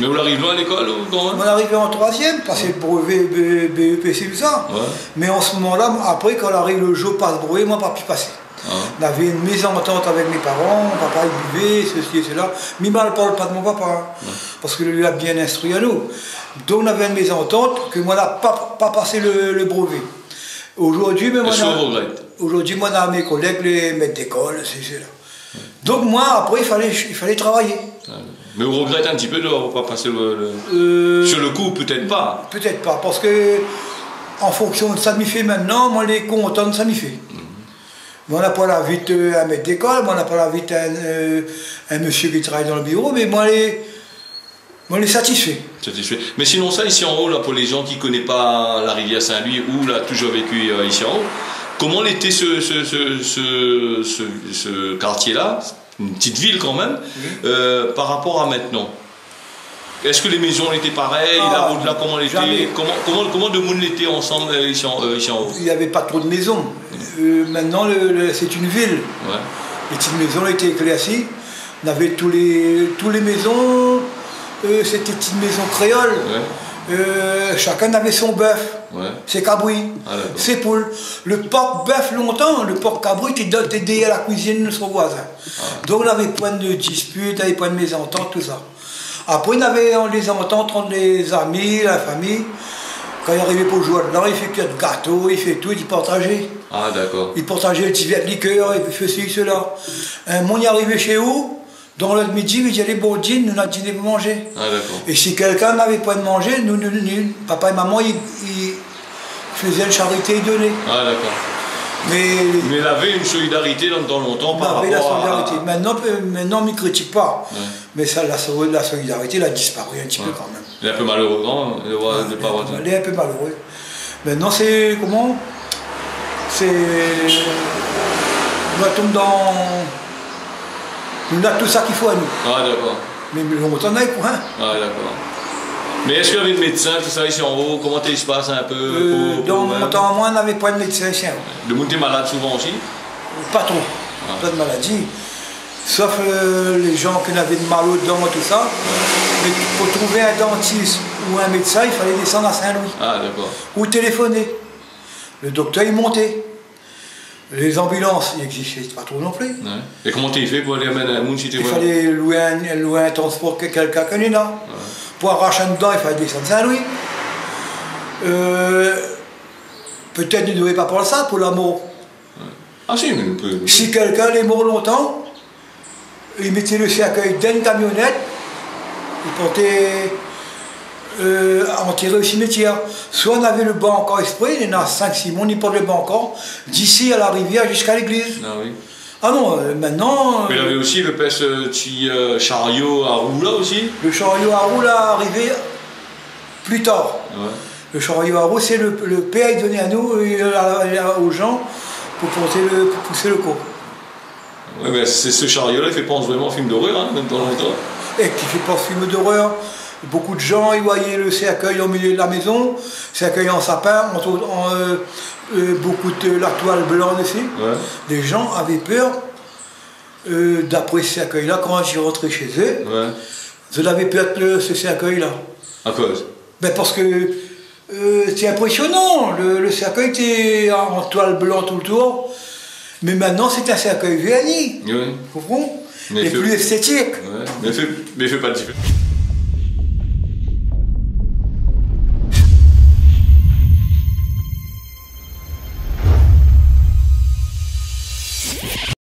Mais vous arrivez à l'école quand même? On arrivait en troisième, passer le brevet BEPC, tout ça. Ouais. Mais en ce moment-là, après, quand arrive le jour passe brevet, moi, pas pu passer. Ah. On avait une mésentente avec mes parents, mon papa il buvait, ceci et cela. Mais il ne parle pas de mon papa, hein, parce que lui a bien instruit à nous. Donc on avait une mésentente que moi, n'a pas passé le brevet. Aujourd'hui, moi, on a mes collègues, les maîtres d'école, c'est là. Donc moi, après, il fallait travailler. Mais vous regrettez un petit peu de ne pas passer sur le coup, peut-être pas. Peut-être pas, parce que en fonction de ça m'y fait maintenant, moi, les content de ça m'y fait. Moi, on n'a pas la vie d'un maître d'école, moi, on n'a pas la vie d'un monsieur qui travaille dans le bureau, mais moi, on est satisfait. Mais sinon, ça, ici en haut, là, pour les gens qui ne connaissent pas la rivière Saint-Louis ou l'a toujours vécu ici en haut, comment était ce quartier-là, une petite ville quand même, par rapport à maintenant? Est-ce que les maisons étaient pareilles, la route là, comment elle était? Comment de monde était ensemble ici en haut? Il n'y avait pas trop de maisons. Maintenant, c'est une ville. Ouais. Les petites maisons étaient éclaircies. On avait tous les maisons, c'était des petites maisons créoles. Ouais. Chacun avait son bœuf, ses cabris, ses poules. Le porc-bœuf, longtemps, le porc-cabri était aidé à la cuisine de son voisin. Donc on avait point de disputes, on avait point de mésentente, tout ça. Après, on avait les ententes entre les amis, la famille. Quand il arrivait pour jouer là, il fait que de gâteaux, il fait tout, il partageait. Ah, d'accord. Il partageait le petit verre de liqueur, il fait ceci, cela. Un moment, il arrivait chez vous, dans le midi, il disait bon dîner, nous, on a dîné pour manger. Ah, d'accord. Et si quelqu'un n'avait pas de manger, papa et maman, ils faisaient une charité et donnaient. Ah, d'accord. Mais il avait une solidarité dans longtemps par rapport la solidarité. Maintenant, on ne me critique pas. Ouais. Mais ça, la solidarité, elle a disparu un petit peu quand même. Il est un peu malheureux, non? De pas avoir il est un peu malheureux. Maintenant, c'est comment? C'est. On tombe dans. On a tout ça qu'il faut à nous. Ah, d'accord. Mais longtemps, on a pour rien. Ah, d'accord. Mais est-ce qu'il y avait de médecins, tout ça ici en haut? Comment il se passe un peu? Dans mon temps, moi, on n'avait pas de médecin ici. Le monde est malade souvent aussi? Pas trop. Pas de maladie. Sauf les gens qui avaient de mal aux dents et tout ça. Mais pour trouver un dentiste ou un médecin, il fallait descendre à Saint-Louis. Ah, d'accord. Ou téléphoner. Le docteur, il montait. Les ambulances, il n'existait pas trop non plus. Ouais. Et comment tu fait pour aller amener un monde si tu Il fallait louer un transport que quelqu'un connaît là. Ouais. Pour arracher un dent, il fallait descendre Saint-Louis. Peut-être il ne devait pas prendre ça pour la mort. Ouais. Ah si, mais on peut. Si quelqu'un est mort longtemps, il mettait le cercueil dans une camionnette, il portait enterré au cimetière. Soit on avait le banc encore exprès, il y en a 5-6 mois, on y porte le banc encore, d'ici à la rivière jusqu'à l'église. Ah oui. Ah non, maintenant... Mais il y avait aussi le petit chariot à roue là aussi? Le chariot à roue là arrivé plus tard. Ouais. Le chariot à roue, c'est le père qui donnait à nous, aux gens, pour pousser le corps. Oui, mais c'est ce chariot là, il fait penser vraiment au film d'horreur, hein, même dans longtemps. Et qui fait penser au film d'horreur. Beaucoup de gens, ils voyaient le cercueil au milieu de la maison, cercueil en sapin, beaucoup de la toile blanche aussi. Ouais. Les gens avaient peur, d'après ce cercueil-là, quand ils rentraient chez eux, ils avaient peur de ce cercueil-là. À cause? Ben parce que c'est impressionnant, le cercueil était en toile blanche tout le tour, mais maintenant c'est un cercueil verni, vous comprenez? Et plus esthétique. Ouais. Mais il fait pas de différence.